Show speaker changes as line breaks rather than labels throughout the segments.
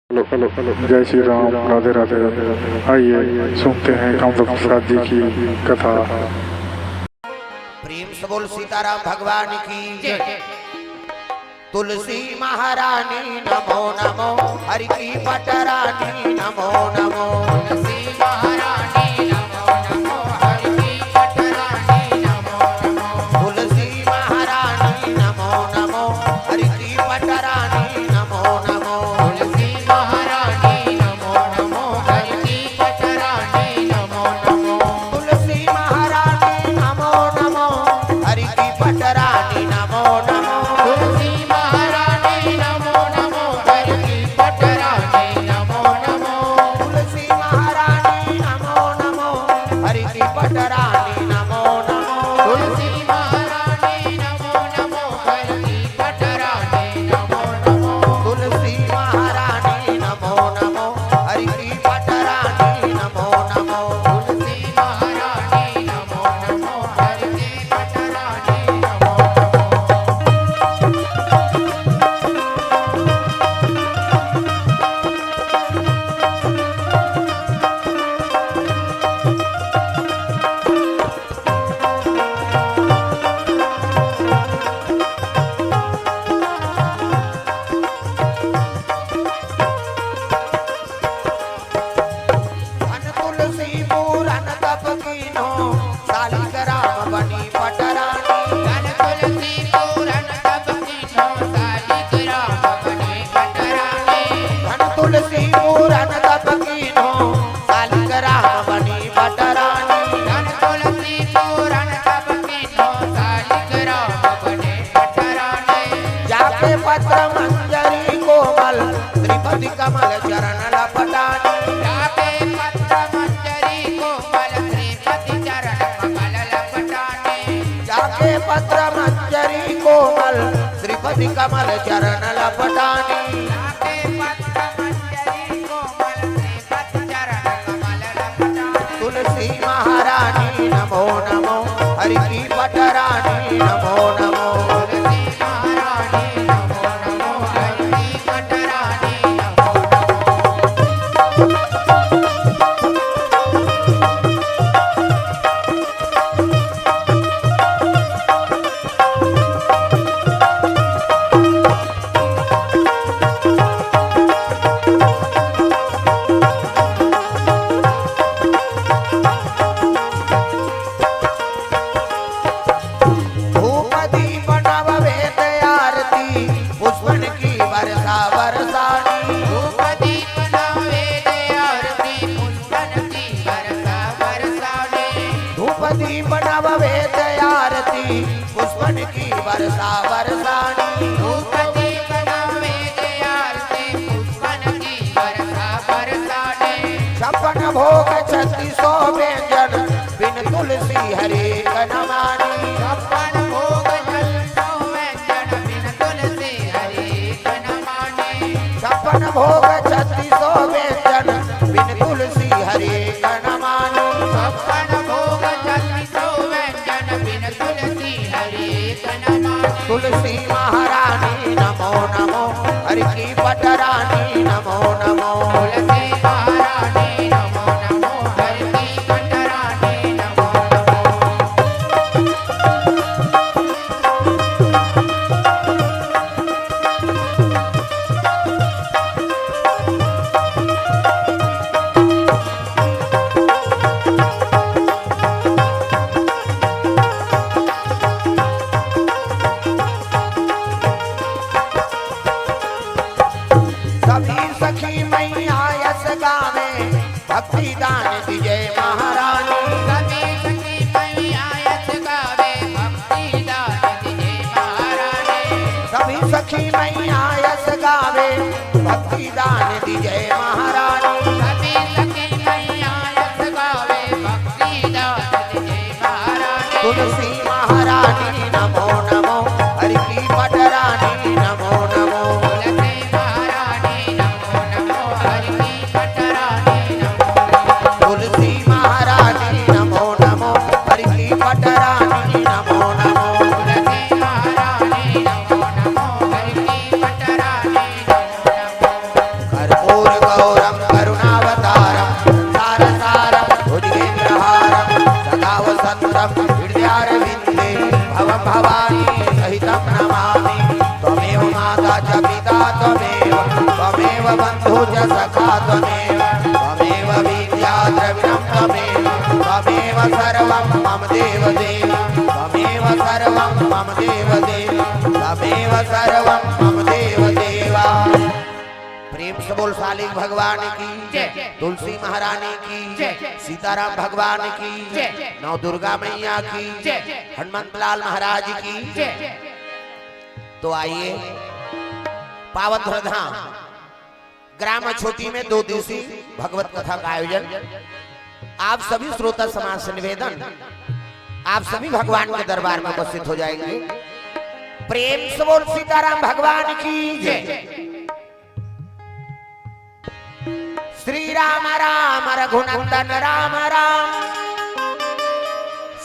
Hello जय श्री राम, राधे राधे। आइए सुनते हैं कामदेव प्रसाद जी की कथा।
प्रेम से बोल सीताराम भगवान की जय। तुलसी महारानी नमो नमो, हरि की पटरानी नमो नमो। तुलसी महारानी नमो नमो, हरि की पटरानी नमो नमो। तुलसी महारानी नमो नमो, हरि की पटरानी नमो नमो। तुलसी महारानी नमो नमो, हरि की पटरानी नमो नमो। तुलसी महारानी नमो नमो, हरि की पटरानी नमो नमो। तुलसी महारानी नमो नमो, हरि की पटरानी नमो नमो। तुलसी महारानी नमो नमो, हरि की पटरानी नमो नमो। तुलसी महारानी नमो नमो, हरि की पटरानी नमो नमो। तुलसी महारानी नमो नमो, हरि की पटरानी नमो नमो। तुलसी महारानी नमो नमो, हरि की पटरानी नमो नमो। धन तुलसी पूरन तप कीनो, सालिक राम बनी पटरानी। धन तुलसी पूरन तप कीनो, सालिक राम बनी पटरानी। धन तुलसी पूरन तप कीनो, सालिक राम बनी पटरानी। धन तुलसी पूरन तप कीनो, सालिक राम बनी पटरानी। जाके पत्र मंजरी कोमल, त्रिपति कमल चरण लपटानी। जाके पत्र मंजरी कोमल, त्रिपति चरण कमल लपटानी। जाके पत्र मंजरी कोमल, त्रिपति कमल चरण लपटानी। जाके पत्र मंजरी कोमल, त्रिपति चरण कमल लपटानी। तुलसी महारानी नमो नमो, हरि की पटरानी नमो नमो। तुलसी महारानी नमो नमो, हरि की पटरानी नमो नमो। धूप दीप नव वेद आरती, पुष्पन की वर्षा बरसानी। धूप दीप नव वेद आरती, पुष्पन की वर्षा बरसानी। धूप दीप नव वेद आरती, पुष्पन की वर्षा बरसानी। धूप दीप नव वेद आरती, पुष्पन की वर्षा बरसानी। छप्पन भोग 3600 व्यंजन, बिन तुलसी हरे कनमानी। छप्पन भोग 3600 व्यंजन, बिन तुलसी हरे कनमानी। छप्पन भोग 3600 व्यंजन, बिन तुलसी हरे कनमानी। छप्पन भोग 3600 व्यंजन, बिन तुलसी हरे कनमानी। तुलसी महारानी नमो नमो, हरि की पटरानी नमो नमो। तुलसी महारानी नमो नमो, हरि की पटरानी नमो नमो। सभी सखी मैया यस गावे, भक्ति दान विजय महारानी। सभी सखी मैया यस गावे, भक्ति दान विजय महारानी। सभी सखी मैया यस गावे, भक्ति दान विजय महारानी। सभी सखी मैया यस गावे, भक्ति दान विजय महारानी। तुलसी महारानी नमो नमो, हरि की पटरानी नमो नमो। तुलसी महारानी नमो नमो, हरि की पटरानी नमो नमो। तुलसी महारानी नमो नमो, हरि की पटरानी नमो नमो। तुलसी महारानी नमो नमो, हरि की पटरानी नमो नमो। कर्पूर गौरम करुणावतारम संसारसारम भुजगेन्द्रहारम सदा वसंतम हृदयारविंदे भवं भवानी सहितं नमामि त्वमेव माता च पिता त्वमेव बन्धु च सखा त्वमेव विद्या द्रविणं त्वमेव सर्वं मम देवदेव त्वमेव सर्वं मम देवदेव त्वमेव सर्वं मम देवदेवा। प्रेम से बोल शालिक भगवान की जय, तुलसी महारानी की जय, सीताराम भगवान की जय, नौ दुर्गा मैया की जय, हनुमंत लाल महाराज की जय। तो आइए पावन धराधाम ग्राम छोटी में 2 दिवसीय भगवत कथा का आयोजन। आप सभी श्रोता समाज से निवेदन, आप सभी भगवान के दरबार में उपस्थित हो जाएंगे। प्रेम से बोल सीताराम भगवान की जय। श्री राम राम रघुनंदन राम राम,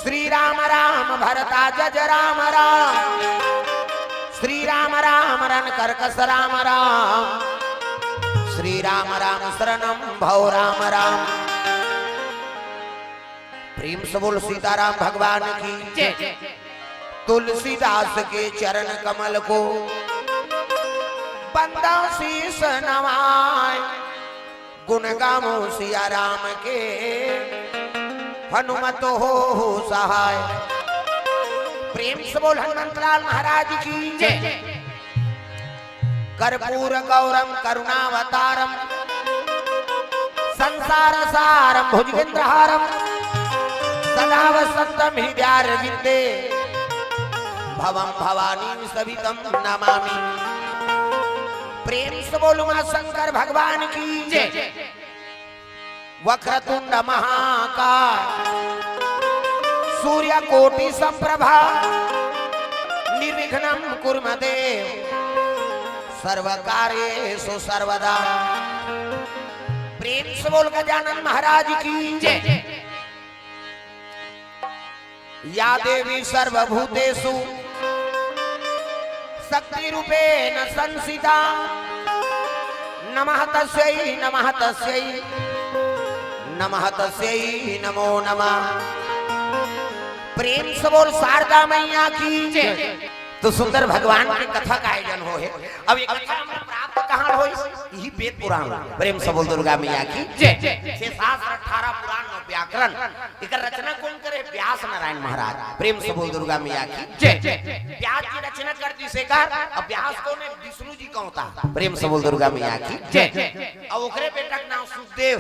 श्री राम राम भरता जज राम राम, श्री राम राम रन करकस राम राम, श्री राम राम शरणम भव राम राम। प्रेम से बोल सीताराम भगवान की जय। तुलसीदास के चरण कमल को बंदा शीस नवाए, गुण गामो सिया राम के हनुमत हो सहाय। प्रेम से बोल हनुमंत लाल महाराज की जय। कर्पूर गौरम करुणावतारम संसार सारम भुजगेन्द्रहारम सदा वसंतम हृदयारविंदे भवं भवानी सवितं नमामि। प्रेम से बोलो मां शंकर भगवान की जय। वक्रतुंड महाकाय सूर्य कोटि संप्रभा निर्विघ्नं कुरु मे देव सर्वकार्येषु सर्वदा। प्रेम से बोल गजानन महाराज की जय। या देवी सर्वभूतेषु शक्ति रूपेण संसिता नमः तस्यै नमः तस्यै नमः तस्यै नमो नमः। प्रेम से बोल शारदा मैया की जय। तो सुंदर भगवान की कथा का आयोजन हो है। अब ये कथा हमें प्राप्त कहां हो? यही वेद पुराण। प्रेम से बोल दुर्गा मैया की जय। 6 शास्त्र 18 पुराण और व्याकरण एकर रचना कौन करे? व्यास नारायण महाराज। प्रेम से बोल दुर्गा मैया की जय। व्यास की रचना कर दी सेकार। अब व्यास को ने विष्णु जी कहता। प्रेम से बोल दुर्गा मैया की जय। और ओकरे बेटा का नाम सुखदेव।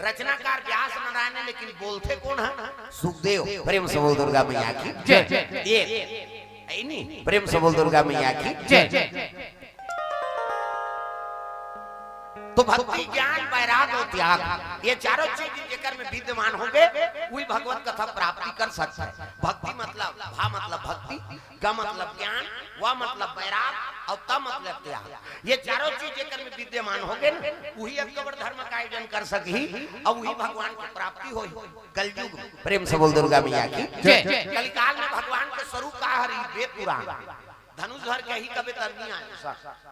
रचनाकार व्यास नारायण है, लेकिन बोलते कौन है? सुखदेव। प्रेम से बोल दुर्गा मैया की जय। ये नहीं, प्रेम से बोल दुर्गा मैया की जय। तो भक्ति ज्ञान वैराग और त्याग ये चारों चीज जेकर में विद्यमान होंगे वही भगवत कथा प्राप्ति कर सकता है। भक्ति मतलब भा मतलब भक्ति, ग मतलब ज्ञान, व मतलब वैराग और त मतलब त्याग। ये चारों चीज जेकर में विद्यमान होंगे ना वही अकबर धर्म का आयोजन कर सकी और वही भगवान की प्राप्ति होई कलयुग। प्रेम से बोल दुर्गा मैया की जय। कलिकाल में भगवान के स्वरूप का हरि वेद पुराण धनुष धर के यही कबे तरनी आए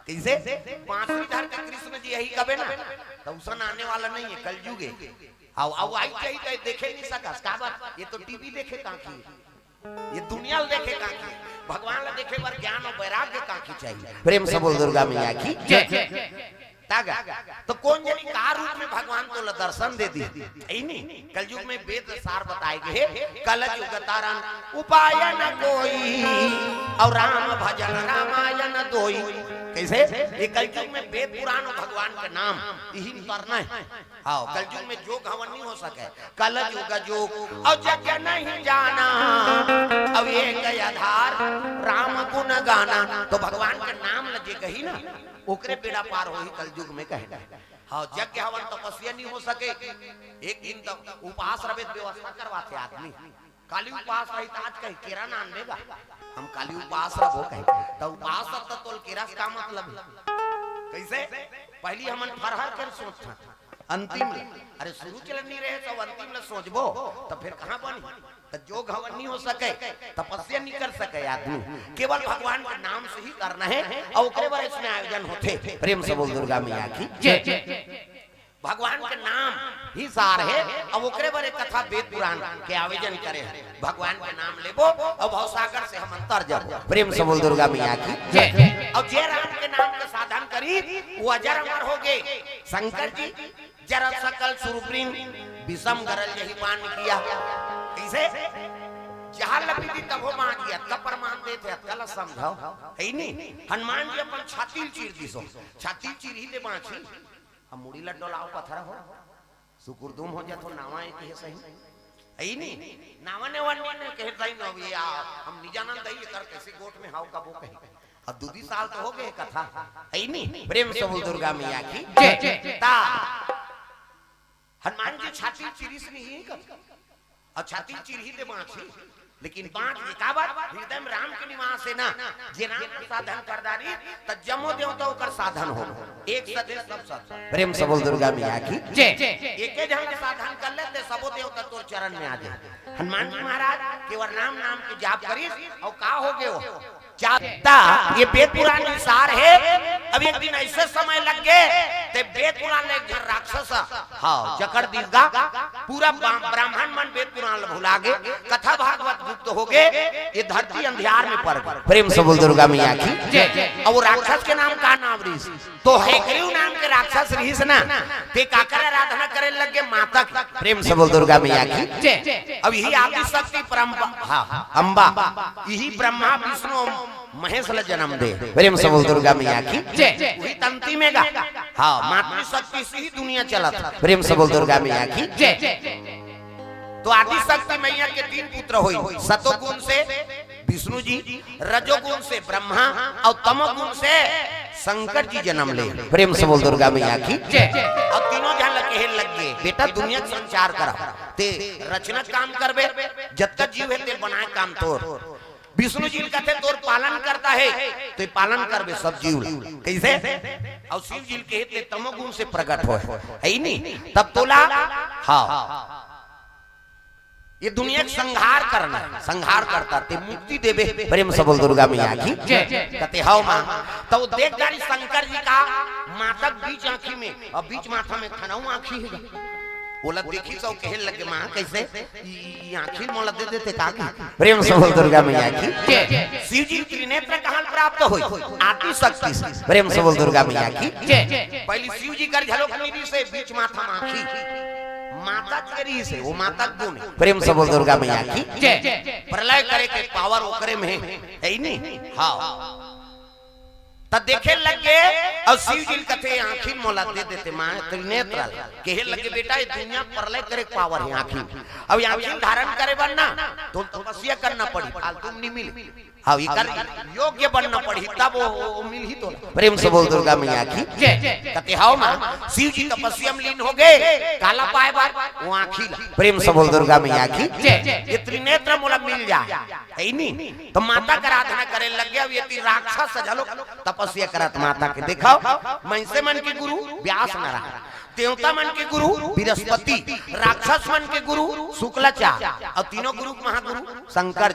कैसे बांसुरी धर के कृष्ण जी यही कबे ना तो उसन आने वाला नहीं है कलयुग है। आओ आई चाहिए तो देखे नहीं सका का बात। ये तो टीवी देखे काकी, ये दुनिया देखे काकी, भगवान ला देखे पर ज्ञान और वैराग्य काकी चाहिए। प्रेम से बोल दुर्गा मैया की जय। तागा तो कौन जानी का रूप में भगवान तो दर्शन दे दी नहीं। कलयुग में वेद सार बताए गए कलयुग तारण उपाय न कोई और राम भजन रामायण दोई। कैसे ये कलयुग में वेद पुराण और भगवान का नाम यही करना है। हाँ कलयुग में जोग हवन नहीं हो सके। कलयुग जोग और जग नहीं जाना अब एक आधार राम गुण गाना। तो भगवान के नाम लगे गही ना ओकरे बेड़ा पार हो ही कलयुग में कहना। हाँ यज्ञ हवन तपस्या नहीं हो सके। एक दिन तक उपवास रवे व्यवस्था करवाते आदमी। काली उपवास रही आज कहीं केरा नाम लेगा हम काली उपवास रहो कहीं तो उपवास तो तोल केरा का मतलब कैसे पहली हमन फरहर कर सोचता अंतिम अरे शुरू चल नहीं रहे तो अंतिम ल सोचबो तो फिर कहां बनी। तो जोग हवन नहीं हो सके तपस्या नहीं कर सके आदमी केवल भगवान के नाम से ही करना है और ओकरे बारे इसमें आयोजन होते। प्रेम से बोल दुर्गा मैया की जय। ही सार है। अब ओकरे बारे कथा वेद पुराण के आवेदन करे हैं, भगवान के नाम लेबो और भवसागर से हम अंतर जब प्रेम से बोल दुर्गा मैया की जय। और जय राम के नाम के साधन करी वो अजर अमर हो गए। शंकर जी जरा सकल सुरप्रीम विषम गरल यही मान किया। कैसे जहां लपी थी तब वो मां किया तब प्रमाण देते कल समझाओ है नहीं। हनुमान जी अपन छाती चीर दिसो, छाती चीर ही दे बाछी हम मुड़ी लड्डो लाओ पत्थर हो सुकुरदुम हो जातो नावा एक है सही है नहीं। नावा ने वन ने कहे सही न भी आ हम निजानंद दई कर कैसे गोट में हाउ का वो कहे। अब 2 साल तो हो गए कथा है नहीं। प्रेम से बोल दुर्गा मैया की जय। ता हनुमान जी छाती चीरी से नहीं कर और छाती चीर ही दे बाछी लेकिन बात का बात हृदय में राम के निवास है ना। जे राम के साधन कर दारी त जमो देवता कर साधन हो एक सदे सब साधन। प्रेम से बोल दुर्गा मैया की जय। एके जहां के साधन कर ले ते सबो देवता तोर चरण में आ जाए। हनुमान जी महाराज केवल राम नाम के जाप करिस और का हो गए हो चाहता। ये वेद पुराण विसार है। अब एक दिन ऐसे समय लग गए ते वेद पुराण ले घर राक्षस हां जकड़ दीगा पूरा ब्राह्मण मन वेद पुराण भुला गए। कथा भागवत गुप्त हो गए। ये धरती अंधियार में पड़ गई। प्रेम से बोल दुर्गा मैया की जय। और वो राक्षस के नाम का नाम ऋषि तो है ग्रीव नाम के राक्षस ऋषि ना ते काकर आराधना करे लगे माता की। प्रेम से बोल दुर्गा मैया की जय। अब यही आदि शक्ति अम्बा यही ब्रह्मा विष्णु महेश ला जन्म दे। प्रेम से बोल दुर्गा मैया की जय। वही तंती में गा हां मातृ शक्ति से ही दुनिया चला था। प्रेम से बोल दुर्गा मैया की जय। तो आदि शक्ति मैया के 3 पुत्र हुई। सतोगुण से विष्णु जी, रजोगुण से ब्रह्मा और तमोगुण से शंकर जी जन्म ले। प्रेम से बोल दुर्गा मैया की जय। और तीनों जहां लगे लग गए बेटा दुनिया का संचार करा ते रचना काम करबे जब तक जीव है ते बनाए काम तोर। विष्णु जी कहते तोर पालन करता है तो पालन करबे सब जीव कैसे। और शिव जी कहते तमोगुण से प्रकट हो है नहीं तब तोला हाँ ये दुनिया का संहार करना संहार करता ते मुक्ति देवे। प्रेम से बोल दुर्गा मैया की कहते हाउ मां तो देख जारी शंकर जी का माता बीच आंखी में और बीच माथा में खनाऊ आंखी है बोला देखी तो कहे लगे मां कैसे ये आंखी मोला दे देते का की। प्रेम से बोल दुर्गा मैया की शिव जी त्रिनेत्र कहां प्राप्त होई आदि शक्ति से। प्रेम से बोल दुर्गा मैया की पहली शिव जी कर झलक निधि से बीच माथा में आंखी माता करी से वो माता गुण। प्रेम से बोल दुर्गा मैया की जय। प्रलय करे के पावर ओकरे में है ही नहीं हां तब देखे लगे और शिव जी कथे आंखी मोला दे देते मां त्रिनेत्र कहे लगे बेटा ये दुनिया प्रलय करे पावर है आंखी। अब आंखी धारण करे बनना तो तपस्या करना पड़ी फालतू नहीं मिली हाँ ये कर योग्य बनना पड़ी तब वो मिल ही तो। प्रेम से बोल दुर्गा मैया की जय। कहते हाउ मां शिव जी तपस्या में लीन हो गए काला पाए बार वो आंखी। प्रेम से बोल दुर्गा मैया की जय। ये त्रिनेत्र मोला मिल जाए है नहीं तो माता का आराधना करे लग गया। ये राक्षस सजलो तपस्या करत माता के दिखाओ महिषे मन के गुरु व्यास नारायण देवता मन के गुरु बृहस्पति राक्षस मन के गुरु शुक्लाचार्य और तीनों गुरु महागुरु शंकर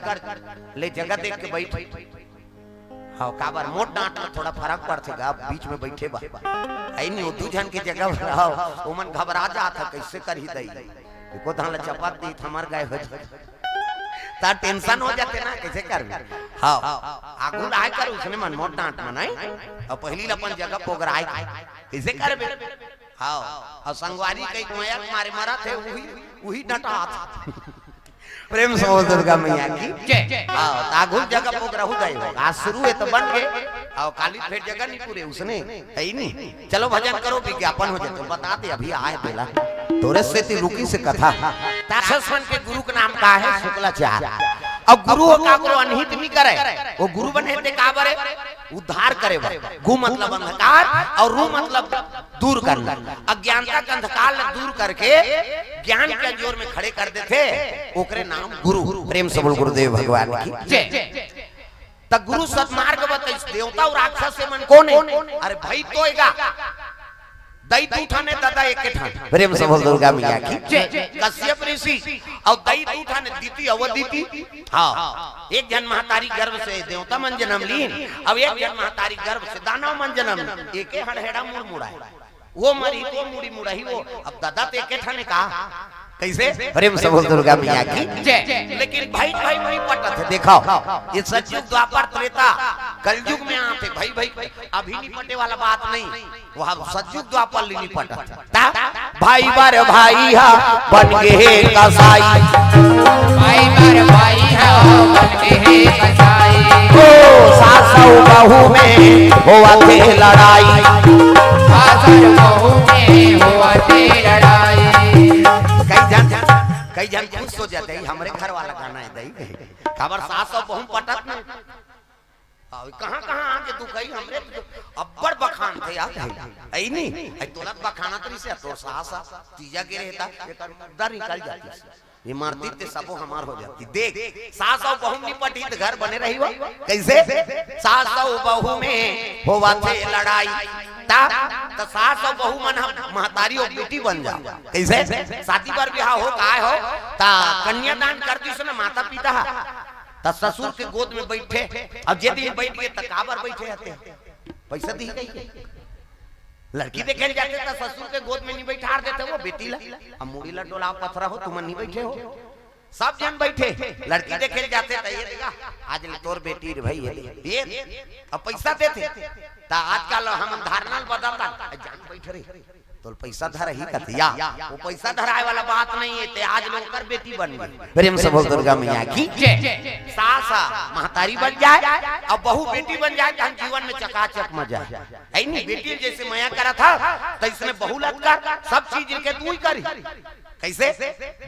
ले जगह देख के बैठ हाँ काबर मोट डांट में थोड़ा फर्क पड़ेगा बीच में बैठे बा आई नहीं दू जन की जगह रहो ओमन घबरा जाता कैसे कर ही दई को धान चपात दी हमार गाय हो ता टेंशन हो जाते ना कैसे कर हां आगु आय कर उसने मन मोट डांट मनाई और पहली अपन जगह पोगराई कैसे करबे हां और संगवारी कई कोया मारे मरा थे वही डटा प्रेम से बोल दुर्गा मैया की जय। हां आगु जगह पोगराहु गए आज शुरू है तो बन गए और काली फिर जगह नहीं पूरे उसने है ही नहीं। चलो भजन करो विज्ञापन हो जाए तो बता दे अभी आए बेला तोरे से ती रुकी से कथा। ताक्षण के गुरु का नाम का है शुक्लाचार्य। अब गुरु का गुरु अनहित नहीं करे वो गुरु बने थे का बरे उद्धार करे गु मतलब अंधकार और रू मतलब दूर करना अज्ञानता का अंधकार दूर करके ज्ञान के जोर में खड़े कर देते ओकरे नाम गुरु। प्रेम से बोल गुरुदेव भगवान की जय। तब गुरु सत्मार्ग बताइए देवता और राक्षस से मन कौन है अरे भाई तोएगा दई उठाने दादा एक के ठान। प्रेम से बोल दुर्गा मैया की जय। कश्यप ऋषि और दई उठाने दीति अवदीति हां एक जन महतारी गर्भ से देवता मन जन्म लीन अब एक जन महतारी गर्भ से दानव मन जन्म एक हड़हेड़ा मुड़ मुड़ा वो मरी तो मुड़ी मुड़ही वो। अब दादा ते के ठाने कहा कैसे प्रेम से बोल दुर्गा मैया की जय। लेकिन भाई भाई नहीं पटा थे। देखो ये सतयुग द्वापर त्रेता कलयुग में आते भाई भाई अभी नहीं पटे वाला बात नहीं, वहां सतयुग द्वापर नहीं पटा था। भाई बार भाई हा बन गए कसाई,
भाई बार भाई हा बन गए कसाई।
ओ सासौ बहू में हुआ थे लड़ाई,
सासौ बहू में हुआ थे लड़ाई।
कई जन खुश हो जाते हैं हमारे घर वाला गाना है दही खबर सास और बहू पटक में कहां कहां आके तू कही हमरे अब्बड़ बखान थे यार आई नहीं आई तुरंत बखाना तरी से तो सास तीजा के रहता दर निकल जाती ये मारती ते सबो हमार हो जाती। देख सास और बहू नहीं पटी तो घर बने रही हो कैसे सास और बहू में होवा थे लड़ाई तो सास और बहू मन महतारी और बेटी बन जा कैसे शादी पर ब्याह हो काय हो ता कन्यादान कर दी ना माता पिता ता ससुर के गोद में बैठे। अब जे दिन बैठ गए तकाबर बैठे रहते पैसा दी गई लड़की देखे जाते तो ससुर के गोद में नहीं बैठा देते वो बेटी ला। अब मुड़ी ला डोला पथरा हो तुम नहीं बैठे हो सब जन बैठे लड़की देखे जाते तो ये देखा आज तोर बेटी रे भाई ये अब पैसा देते ता आजकल हम धारणा बदलता जान बैठ रही तो पैसा धर ही कथिया वो पैसा धराए वाला बात नहीं है ते आज लोग कर बेटी बन गई। प्रेम से बोल दुर्गा मैया की जय। सास महतारी बन जाए अब बहू बेटी बन जाए तो जीवन में चकाचक मजा है नहीं। बेटी जैसे माया करा था तो इसमें बहू लटका सब चीज के तू ही करी कैसे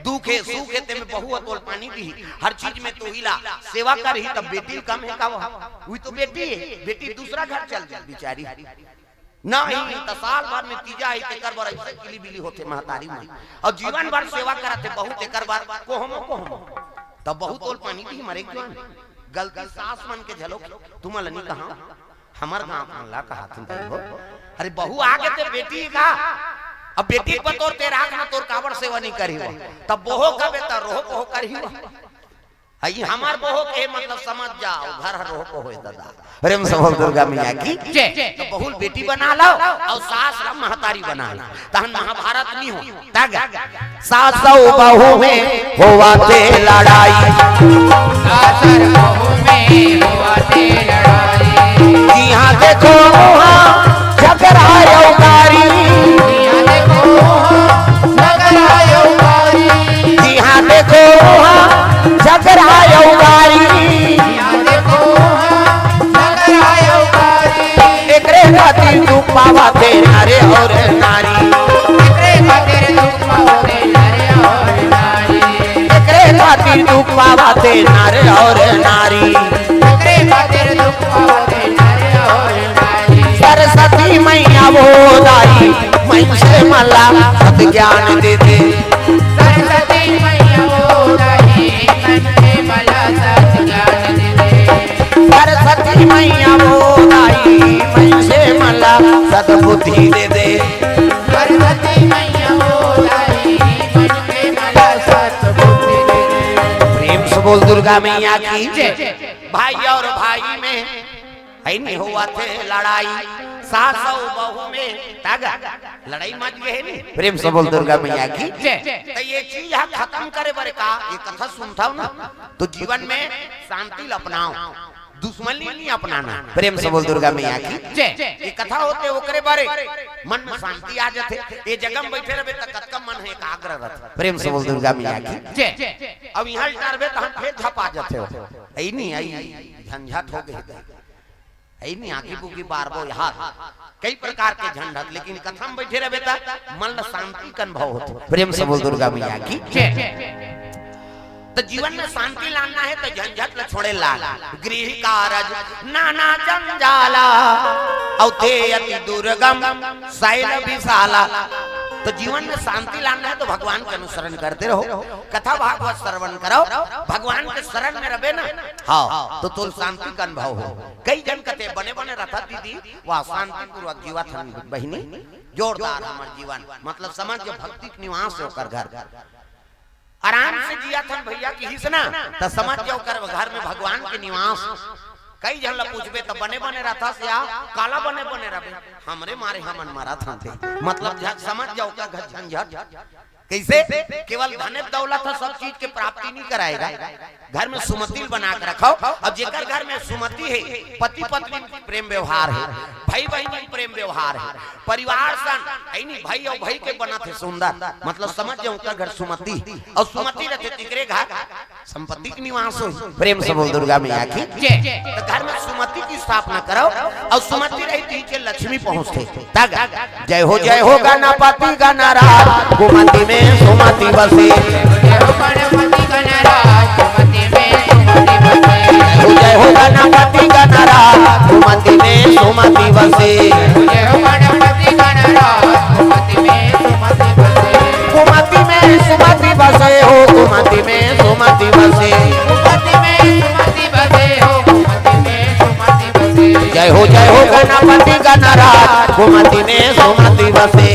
दुख है सुख है ते में बहू तोल पानी दी हर चीज में तू हिला सेवा कर ही तब बेटी कम है का वही तो बेटी है बेटी दूसरा घर चल जाए बेचारी नहीं तो साल भर में तीजा है तेकर बार ऐसे किली बिली होते महतारी में और जीवन भर सेवा करते बहुत तेकर बार को हम तब बहुत तोल पानी दी मरे जवान गलती सास मन के झलो तुम नहीं कहा हमार गांव ला कहा तुम हो अरे बहू आगे ते बेटी का अब बेटी पर तोर तेरा ना तोर कावड़ सेवा नहीं करी हो तब बोहो कबे त रोहो को करी हो आई हमार बोहो के मतलब समझ जाओ घर रोहो को होए दादा। प्रेम से बोल दुर्गा मैया की जय। तो बहुल बेटी बना लो और सास रा महतारी बना लो तहन महाभारत नहीं हो तग सास और बहू में होवा ते लड़ाई,
सास और बहू में हुआ थे लड़ाई।
यहां देखो झगड़ायो कारी,
यहां देखो झगड़ायो कारी,
यहां देखो झगड़ायो कारी,
यहां देखो झगड़ायो कारी।
एकरे खातिर दुख पावा थे नारे और नारी,
एकरे खातिर दुख पावे नारे और नारी,
एकरे खातिर दुख पावा थे नारे और नारी,
एकरे खातिर दुख पावे नारे और नारी।
सरस्वती मैया वो दाई मैं से मला सत ज्ञान दे दे,
सरस्वती मैया वो दाई मन से मला सत ज्ञान दे दे,
सरस्वती मैया वो दाई मैं से मला सद्बुद्धि दे दे,
सरस्वती मैया वो दाई मन से मला सद्बुद्धि दे दे।
प्रेम से बोल दुर्गा मैया की जय। भाई और भाई में है नहीं हुआ थे लड़ाई, सास और बहू में तागा लड़ाई मच गए नहीं। प्रेम से बोल दुर्गा मैया की जय। तो ये चीज यहाँ खत्म करे बारे का ये कथा सुनता हूँ ना तो जीवन में शांति अपनाओ दुश्मनी नहीं अपनाना। प्रेम से बोल दुर्गा मैया की जय। ये कथा होते ओकरे बारे मन में शांति आ जाते ये जगह में बैठे रहे तक कतका मन है एकाग्र रहता। प्रेम से बोल दुर्गा मैया की जय। अब यहाँ डरबे तो हम फिर झपा जाते हो ऐ नहीं आई झंझट हो गई ऐ नहीं आगे बुकी बार बो यार कई प्रकार के झंझट लेकिन कथा में बैठे रहे तो मन शांति का अनुभव होता। प्रेम से बोल दुर्गा मैया की जय। तो जीवन में शांति लाना है तो झंझट ल छोड़े लाल गृह कारज नाना जंजाला औते अति दुर्गम शैल विशाला। तो जीवन में शांति लाना है तो भगवान का अनुसरण करते रहो कथा भागवत श्रवण करो भगवान के शरण में रहे ना हाँ तो तुम शांति का अनुभव हो। कई जन कते बने बने रथा दीदी वह शांति पूर्वक जीवा था बहिनी जोरदार हमारे जीवन मतलब समझ जो भक्ति निवास होकर घर आराम से जिया था भैया की हिस्सा तो समझ जाओ कर घर में भगवान के निवास कई जन ला पूछबे तो बने बने रहता से आ काला बने बने रहे हमरे मारे हमन मारा था मतलब समझ जाओ का झंझट कैसे केवल धन दौलत सब चीज के प्राप्ति नहीं कराएगा घर में सुमति बना के रखो। अब जेकर घर में सुमति है पति पत्नी प्रेम व्यवहार है भाई बहन प्रेम व्यवहार है परिवार सन नहीं भाई और भाई के बना थे सुंदर मतलब समझ जाओ उनका घर सुमति और सुमति रहते तिकरे घर संपत्ति के निवास हो प्रेम से बोल दुर्गा मैया की तो घर में सुमति की स्थापना करो और सुमति रहती के लक्ष्मी पहुंचते जय हो गणपति गणराज कुमति में सुमति बसे जय हो गणपति गणराज कुमति में सुमति बसे कुमति में सुमति बसे हो कुमति में सुमति बसे जय हो गणपति गणराज कुमति में सुमति बसे